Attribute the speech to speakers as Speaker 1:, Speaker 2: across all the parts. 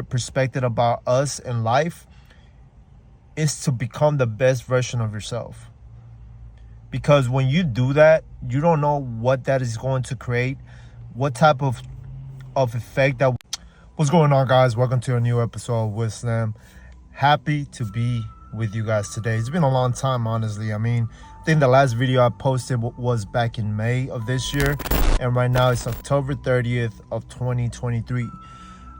Speaker 1: perspective about us in life is to become the best version of yourself. Because when you do that, you don't know what that is going to create, what type of effect that. What's going on, guys? Welcome to a new episode of WIZLAND. Happy to be with you guys today. It's been a long time, honestly. I think the last video I posted was back in May of this year, and right now it's October 30th of 2023.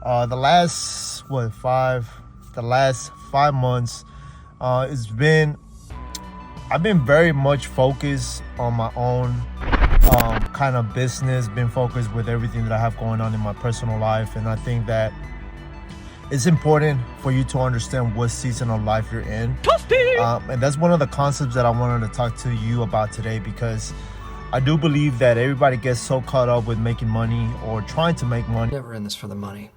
Speaker 1: The last 5 months, I've been very much focused on my own kind of business, been focused with everything that I have going on in my personal life. And I think that it's important for you to understand what season of life you're in. And that's one of the concepts that I wanted to talk to you about today, because I do believe that everybody gets so caught up with making money or trying to make money.
Speaker 2: Never in this for the money.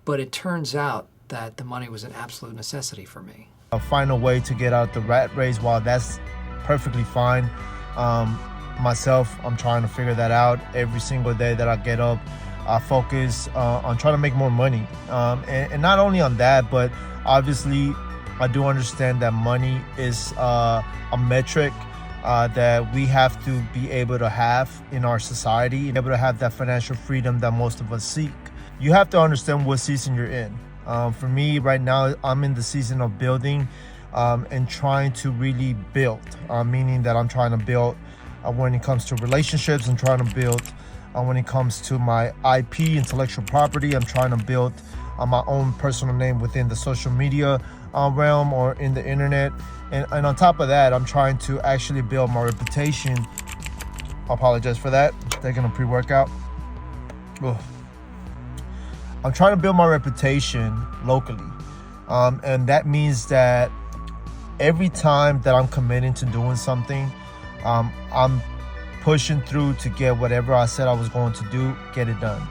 Speaker 2: But it turns out that the money was an absolute necessity for me.
Speaker 1: Find a way to get out the rat race. While that's perfectly fine, myself, I'm trying to figure that out every single day that I get up. I focus on trying to make more money, and not only on that, but obviously I do understand that money is a metric that we have to be able to have in our society, and able to have that financial freedom that most of us seek. You have to understand what season you're in. For me right now, I'm in the season of building and trying to really build, meaning that I'm trying to build when it comes to relationships. I'm trying to build when it comes to my IP, intellectual property. I'm trying to build my own personal name within the social media realm or in the internet. And on top of that, I'm trying to actually build my reputation. I apologize for that. Taking a pre-workout. Ugh. I'm trying to build my reputation locally. And that means that every time that I'm committing to doing something, I'm pushing through to get whatever I said I was going to do, get it done.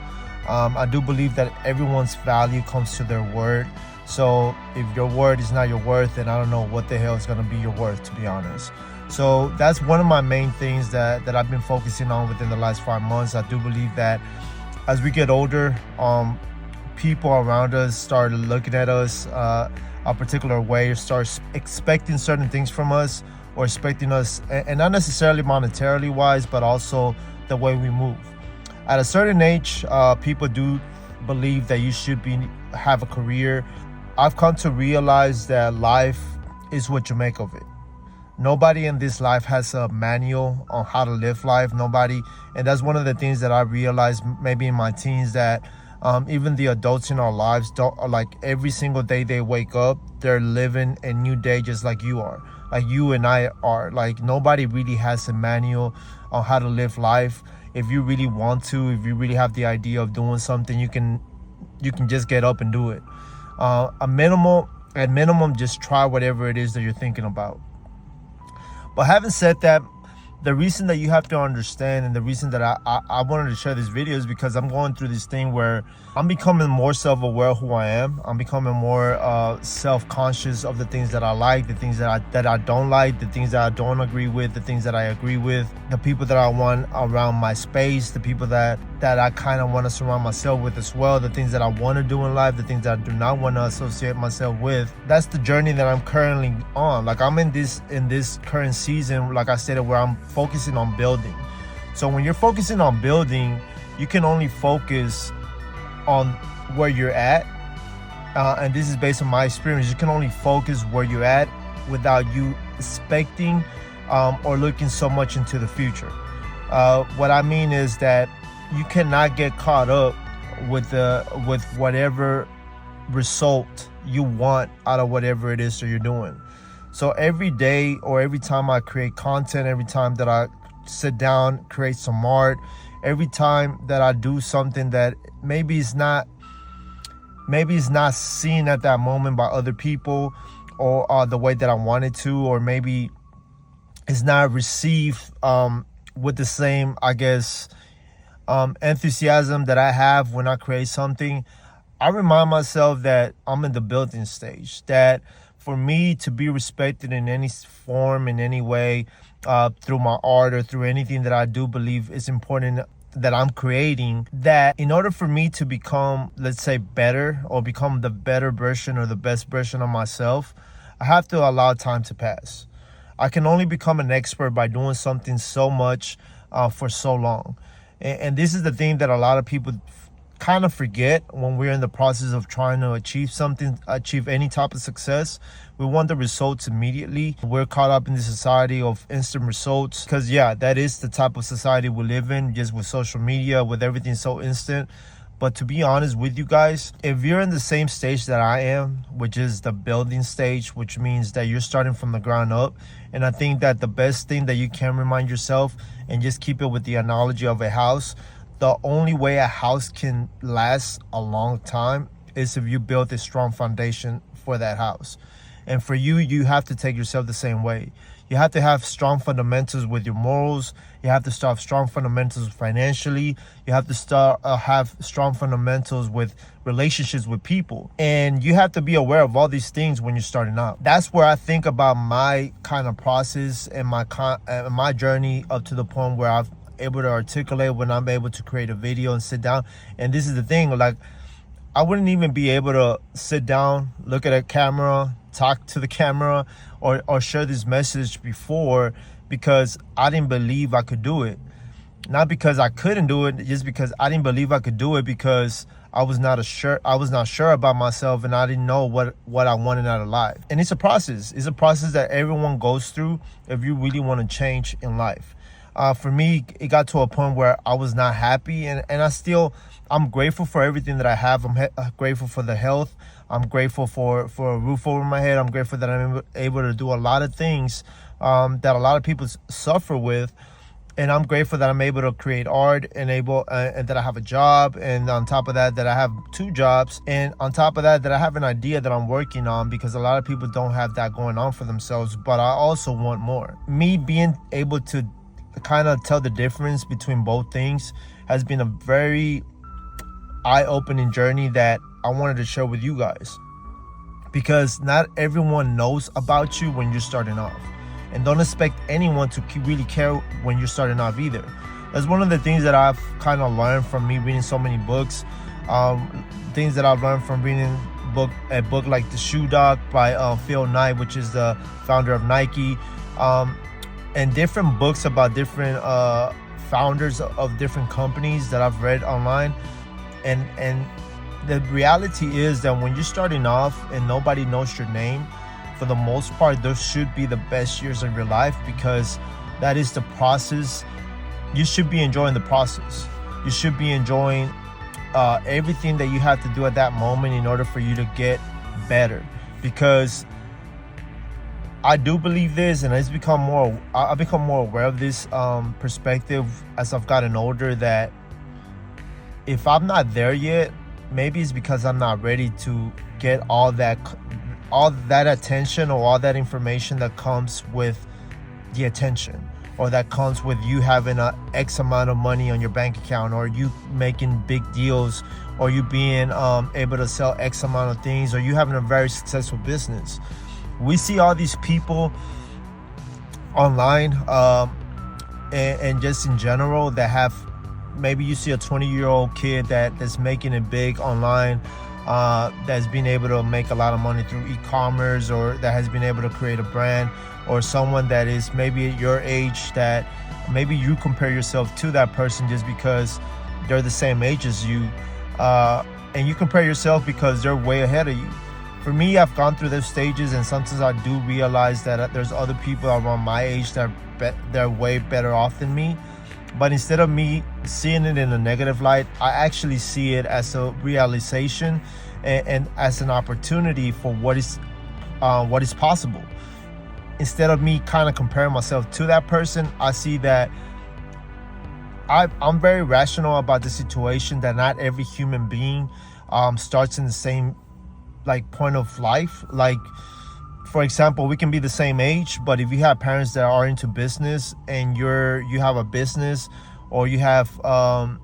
Speaker 1: I do believe that everyone's value comes to their word. So if your word is not your worth, then I don't know what the hell is going to be your worth, to be honest. So that's one of my main things that I've been focusing on within the last 5 months. I do believe that as we get older, people around us start looking at us a particular way, or start expecting certain things from us, or expecting us, and not necessarily monetarily wise, but also the way we move. At a certain age, people do believe that you should have a career. I've come to realize that life is what you make of it. Nobody in this life has a manual on how to live life. Nobody. And that's one of the things that I realized maybe in my teens, that even the adults in our lives don't, like, every single day they wake up, they're living a new day just like you are, like you and I are. Like, nobody really has a manual on how to live life. If you really want to, if you really have the idea of doing something, you can just get up and do it. At minimum, just try whatever it is that you're thinking about. But having said that, the reason that you have to understand, and the reason that I wanted to share this video, is because I'm going through this thing where I'm becoming more self-aware of who I am. I'm becoming more self-conscious of the things that I like, the things that I don't like, the things that I don't agree with, the things that I agree with, the people that I want around my space, the people that I kind of want to surround myself with as well, the things that I want to do in life, the things that I do not want to associate myself with. That's the journey that I'm currently on. Like, I'm in this current season, like I said, where I'm focusing on building. So when you're focusing on building, you can only focus on where you're at, and this is based on my experience. You can only focus where you're at without you expecting or looking so much into the future. What I mean is that you cannot get caught up with whatever result you want out of whatever it is that you're doing. So every day, or every time I create content, every time that I sit down, create some art, every time that I do something that maybe it's not seen at that moment by other people, or the way that I want it to, or maybe it's not received with the same, I guess, enthusiasm that I have when I create something, I remind myself that I'm in the building stage, that for me to be respected in any form, in any way, through my art or through anything that I do believe is important that I'm creating, that in order for me to become, let's say, better, or become the better version or the best version of myself, I have to allow time to pass. I can only become an expert by doing something so much for so long. And this is the thing that a lot of people kind of forget when we're in the process of trying to achieve something, achieve any type of success. We want the results immediately. We're caught up in the society of instant results because, yeah, that is the type of society we live in, just with social media, with everything so instant. But to be honest with you guys, if you're in the same stage that I am, which is the building stage, which means that you're starting from the ground up, and I think that the best thing that you can remind yourself, and just keep it with the analogy of a house, the only way a house can last a long time is if you build a strong foundation for that house. And for you, you have to take yourself the same way. You have to have strong fundamentals with your morals. You have to start strong fundamentals financially. You have to have strong fundamentals with relationships with people. And you have to be aware of all these things when you're starting out. That's where I think about my kind of process and my journey up to the point where I've able to articulate, when I'm able to create a video and sit down. And this is the thing, like, I wouldn't even be able to sit down, look at a camera, talk to the camera, or share this message before, because I didn't believe I could do it. Not because I couldn't do it, just because I didn't believe I could do it, because I was not sure about myself, and I didn't know what I wanted out of life. And it's a process. It's a process that everyone goes through if you really want to change in life. For me, it got to a point where I was not happy, and I'm grateful for everything that I have. I'm grateful for the health. I'm grateful for a roof over my head. I'm grateful that I'm able to do a lot of things that a lot of people suffer with. And I'm grateful that I'm able to create art and that I have a job. And on top of that I have 2 jobs. And on top of that I have an idea that I'm working on, because a lot of people don't have that going on for themselves. But I also want more. Me being able to kind of tell the difference between both things has been a very eye-opening journey that I wanted to share with you guys, because not everyone knows about you when you're starting off, and don't expect anyone to really care when you're starting off either. That's one of the things that I've kind of learned from me reading so many books, things that I've learned from reading a book like The Shoe Dog by Phil Knight, which is the founder of Nike, and different books about different founders of different companies that I've read online. And the reality is that when you're starting off and nobody knows your name, for the most part, those should be the best years of your life, because that is the process. You should be enjoying the process. You should be enjoying everything that you have to do at that moment in order for you to get better. Because I do believe this, and I've become more aware of this perspective as I've gotten older, that if I'm not there yet, maybe it's because I'm not ready to get all that attention or all that information that comes with the attention, or that comes with you having a X amount of money on your bank account, or you making big deals, or you being able to sell X amount of things, or you having a very successful business. We see all these people online and just in general that have, maybe you see a 20-year-old kid that's making it big online, that's been able to make a lot of money through e-commerce, or that has been able to create a brand, or someone that is maybe at your age that maybe you compare yourself to that person just because they're the same age as you, and you compare yourself because they're way ahead of you. For me, I've gone through those stages, and sometimes I do realize that there's other people around my age that they're way better off than me. But instead of me seeing it in a negative light, I actually see it as a realization and as an opportunity for what is possible. Instead of me kind of comparing myself to that person, I see that I'm very rational about the situation, that not every human being starts in the same point of life. Like, for example, we can be the same age, but if you have parents that are into business and you have a business, or you have a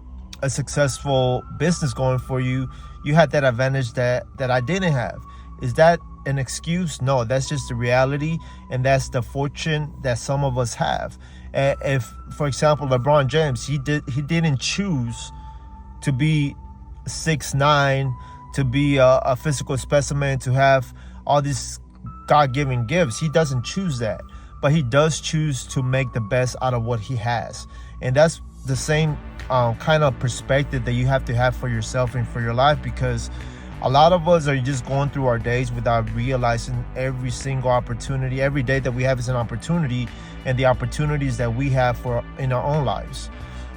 Speaker 1: successful business going for you, you had that advantage that I didn't have. Is that an excuse? No, that's just the reality, and that's the fortune that some of us have. If, for example, LeBron James, he didn't choose to be 6'9", to be a physical specimen, to have all these God-given gifts. He doesn't choose that, but he does choose to make the best out of what he has. And that's the same kind of perspective that you have to have for yourself and for your life, because a lot of us are just going through our days without realizing every single opportunity. Every day that we have is an opportunity, and the opportunities that we have for in our own lives.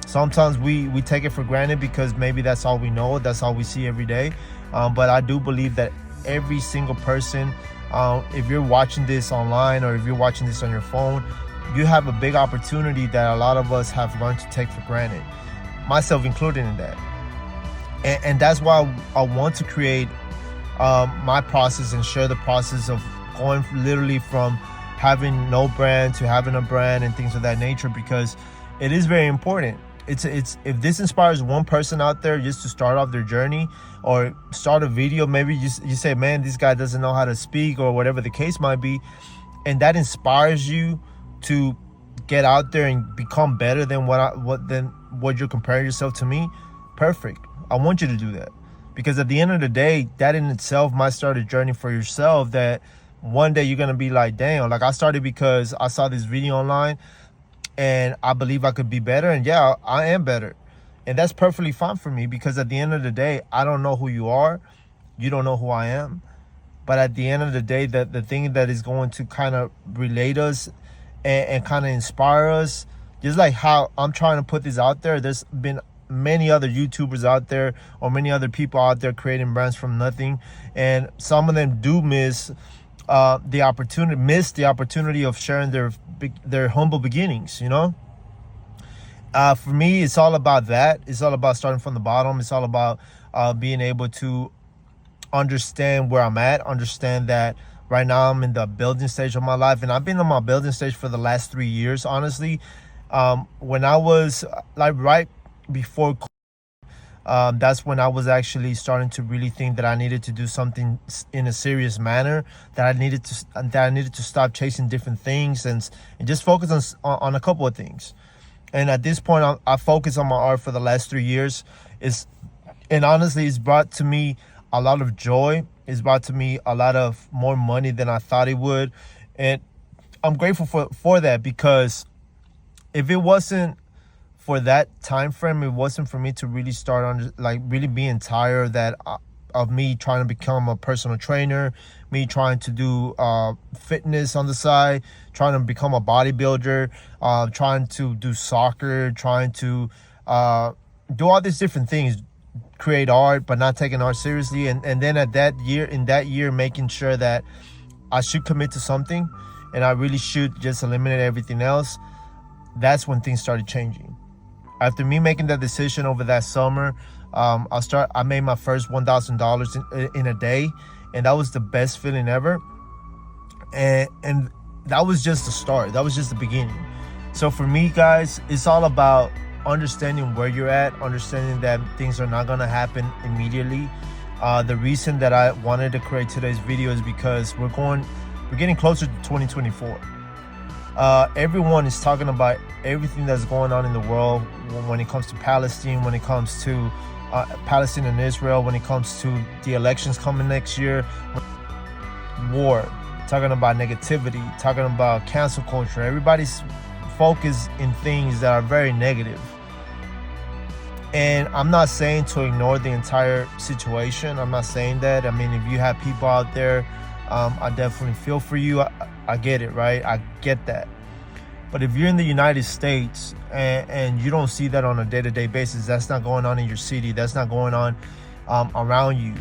Speaker 1: Sometimes we take it for granted because maybe that's all we know, that's all we see every day. But I do believe that every single person, if you're watching this online or if you're watching this on your phone, you have a big opportunity that a lot of us have learned to take for granted, myself included in that. And that's why I want to create my process and share the process of going literally from having no brand to having a brand and things of that nature, because it is very important. It's if this inspires one person out there just to start off their journey or start a video, maybe you say, man, this guy doesn't know how to speak, or whatever the case might be, and that inspires you to get out there and become better than what you're comparing yourself to me. Perfect. I want you to do that, because at the end of the day, that in itself might start a journey for yourself that one day you're gonna be like, damn, like I started because I saw this video online and I believe I could be better, and yeah, I am better. And that's perfectly fine for me, because at the end of the day, I don't know who you are, you don't know who I am, but at the end of the day, the thing that is going to kind of relate us and kind of inspire us, just like how I'm trying to put this out there, there's been many other YouTubers out there or many other people out there creating brands from nothing, and some of them do miss the opportunity of sharing their humble beginnings, you know. For me, it's all about that. It's all about starting from the bottom. It's all about being able to understand where I'm at, understand that right now I'm in the building stage of my life, and I've been on my building stage for the last 3 years, honestly. When I was like right before that's when I was actually starting to really think that I needed to do something in a serious manner, that I needed to stop chasing different things and just focus on a couple of things. And at this point, I focus on my art for the last 3 years. And honestly, it's brought to me a lot of joy. It's brought to me a lot of more money than I thought it would, and I'm grateful for that, because if it wasn't for that time frame, it wasn't for me to really start really being tired of me trying to become a personal trainer, me trying to do fitness on the side, trying to become a bodybuilder, trying to do soccer, trying to do all these different things, create art, but not taking art seriously. And then in that year, making sure that I should commit to something and I really should just eliminate everything else. That's when things started changing. After me making that decision over that summer, I made my first $1,000 in a day, and that was the best feeling ever. And that was just the start. That was just the beginning. So for me, guys, it's all about understanding where you're at, understanding that things are not gonna happen immediately. The reason that I wanted to create today's video is because we're getting closer to 2024. Everyone is talking about everything that's going on in the world when it comes to Palestine, when it comes to Palestine and Israel, when it comes to the elections coming next year, war, talking about negativity, talking about cancel culture. Everybody's focused in things that are very negative. And I'm not saying to ignore the entire situation. I'm not saying that. I mean, if you have people out there, I definitely feel for you. I get it, right? I get that. But if you're in the United States and you don't see that on a day-to-day basis, that's not going on in your city, that's not going on around you,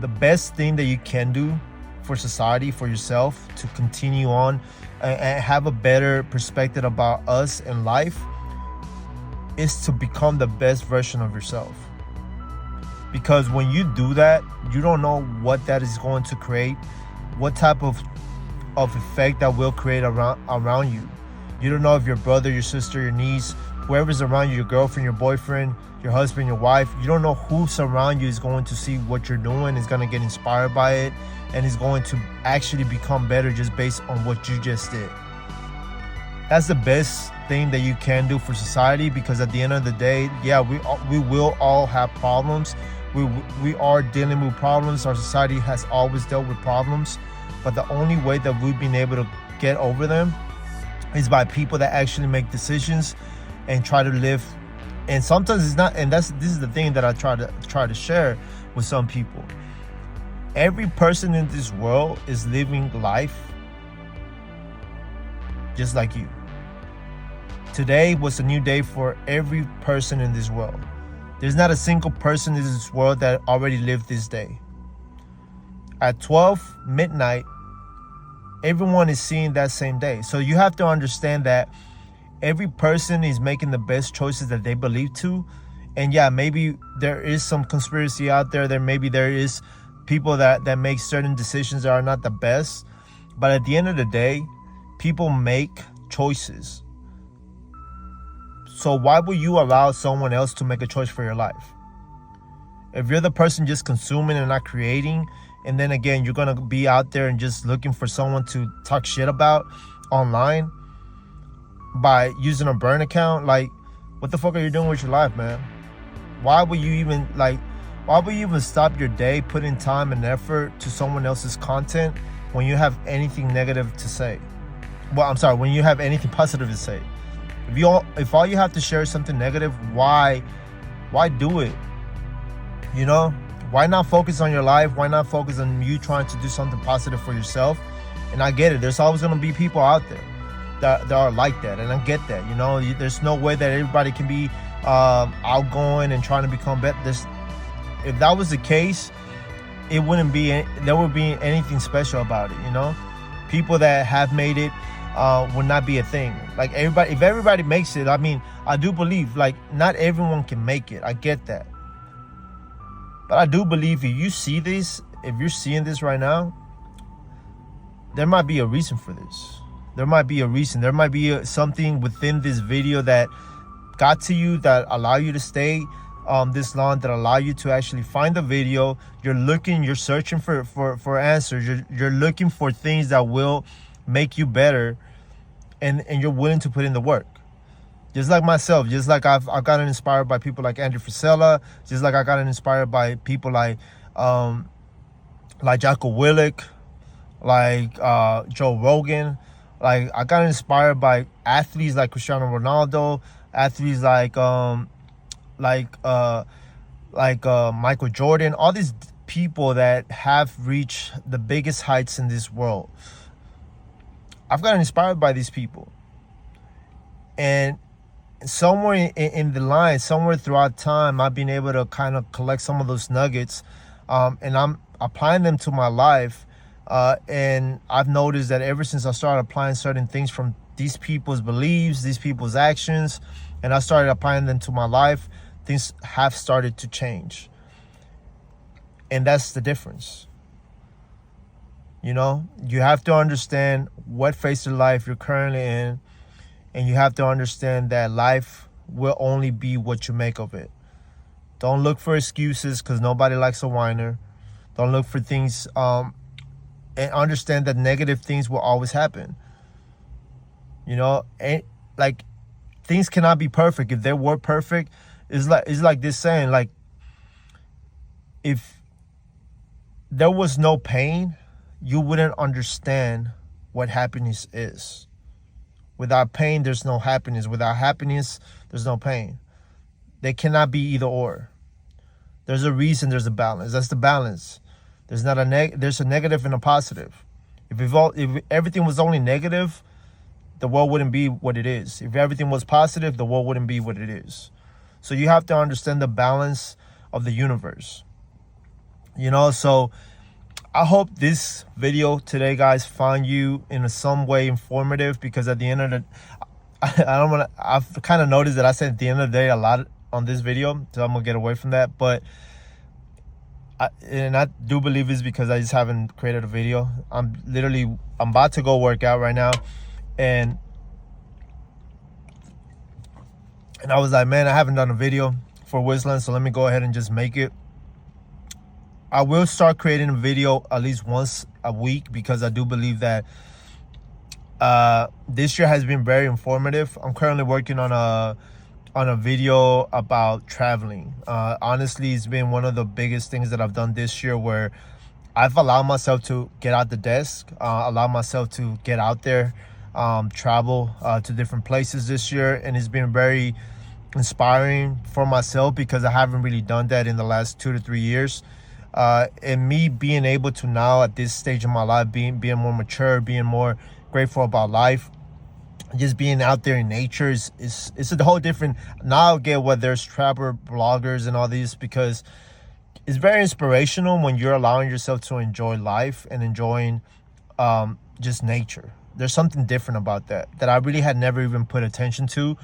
Speaker 1: the best thing that you can do for society, for yourself, to continue on and have a better perspective about us and life, is to become the best version of yourself. Because when you do that, you don't know what that is going to create, what type of effect that will create around you. You don't know if your brother, your sister, your niece, whoever's around you, your girlfriend, your boyfriend, your husband, your wife, you don't know who's around you is going to see what you're doing, is going to get inspired by it, and is going to actually become better just based on what you just did. that's the best thing that you can do for society, because at the end of the day, yeah, we will all have problems. We are dealing with problems. Our society has always dealt with problems, but the only way that we've been able to get over them is by people that actually make decisions and try to live. And sometimes it's not, and this is the thing that I try to share with some people. Every person in this world is living life just like you. Today was a new day for every person in this world. There's not a single person in this world that already lived this day. At 12 midnight, everyone is seeing that same day. So you have to understand that every person is making the best choices that they believe to. And yeah, maybe there is some conspiracy out there. Maybe there is people that make certain decisions that are not the best. But at the end of the day, people make choices. So why would you allow someone else to make a choice for your life? If you're the person just consuming and not creating, and then again, you're going to be out there and just looking for someone to talk shit about online by using a burn account, like, what the fuck are you doing with your life, man? Why would you even stop your day putting time and effort to someone else's content when you have anything negative to say? Well, I'm sorry, when you have anything positive to say. If all you have to share is something negative, why do it? You know, why not focus on your life? Why not focus on you trying to do something positive for yourself? And I get it. There's always going to be people out there that are like that, and I get that. You know, there's no way that everybody can be outgoing and trying to become better. If that was the case, there wouldn't be anything special about it. You know, people that have made it would not be a thing. Like, if everybody makes it, I mean, I do believe, like, not everyone can make it. I get that. But I do believe if you're seeing this right now, there might be a reason for this. There might be a reason. There might be something within this video that got to you, that allow you to stay this long, that allow you to actually find the video. You're searching for answers. You're looking for things that will make you better, and you're willing to put in the work. Just like myself, just like I've gotten inspired by people like Andrew Frisella, just like I got inspired by people like Jocko Willink, like Joe Rogan. Like, I got inspired by athletes like Cristiano Ronaldo, athletes like Michael Jordan, all these people that have reached the biggest heights in this world. I've gotten inspired by these people. And somewhere in the line, somewhere throughout time, I've been able to kind of collect some of those nuggets, and I'm applying them to my life. And I've noticed that ever since I started applying certain things from these people's beliefs, these people's actions, and I started applying them to my life, things have started to change. And that's the difference. You know, you have to understand what phase of life you're currently in, and you have to understand that life will only be what you make of it. Don't look for excuses, because nobody likes a whiner. Don't look for things, and understand that negative things will always happen. You know, and like, things cannot be perfect. If they were perfect, it's like this saying, like, if there was no pain, you wouldn't understand what happiness is. Without pain, there's no happiness. Without happiness, there's no pain. They cannot be either or. There's a reason, there's a balance. That's the balance. There's a negative and a positive. If everything was only negative, the world wouldn't be what it is. If everything was positive, the world wouldn't be what it is. So you have to understand the balance of the universe. You know, so I hope this video today, guys, found you in some way informative, because at the end of the, I've kind of noticed that I said at the end of the day a lot on this video, so I'm gonna get away from that. But I do believe it's because I just haven't created a video. I'm about to go work out right now, and I was like, man, I haven't done a video for WIZLAND, so let me go ahead and just make it. I will start creating a video at least once a week, because I do believe that This year has been very informative. I'm currently working on a video about traveling. Honestly, it's been one of the biggest things that I've done this year, where I've allowed myself to get out the desk, allow myself to get out there, travel to different places this year. And it's been very inspiring for myself because I haven't really done that in the last 2 to 3 years. And me being able to now at this stage of my life, being more mature, being more grateful about life, just being out there in nature is it's a whole different. Now I get what there's trapper bloggers and all these, because it's very inspirational when you're allowing yourself to enjoy life and enjoying just nature. There's something different about that I really had never even put attention to,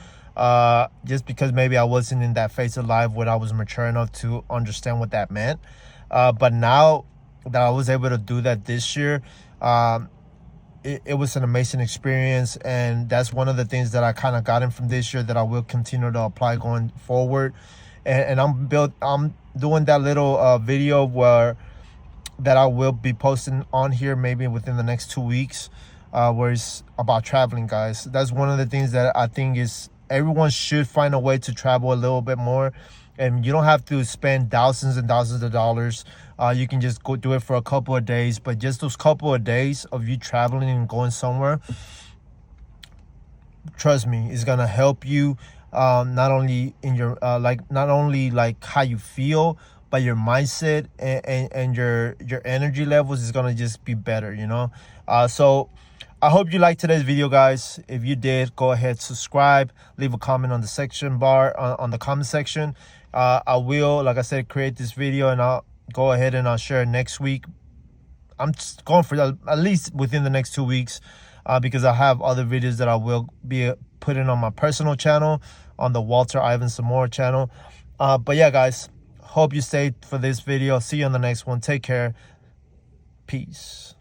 Speaker 1: just because maybe I wasn't in that phase of life where I was mature enough to understand what that meant. But now that I was able to do that this year, it was an amazing experience. And that's one of the things that I kind of gotten from this year that I will continue to apply going forward. And I'm doing that little video that I will be posting on here maybe within the next 2 weeks, where it's about traveling, guys. That's one of the things that I think is everyone should find a way to travel a little bit more. And you don't have to spend thousands and thousands of dollars. You can just go do it for a couple of days. But just those couple of days of you traveling and going somewhere, trust me, is gonna help you, not only in your not only like how you feel, but your mindset and your energy levels is gonna just be better, you know. So I hope you liked today's video, guys. If you did, go ahead, subscribe, leave a comment on the section bar, on the comment section. I will, like I said, create this video and I'll go ahead and I'll share it next week. I'm just going for at least within the next 2 weeks, because I have other videos that I will be putting on my personal channel, on the Walter Ivan Samora channel. But yeah, guys, hope you stayed for this video. See you on the next one. Take care. Peace.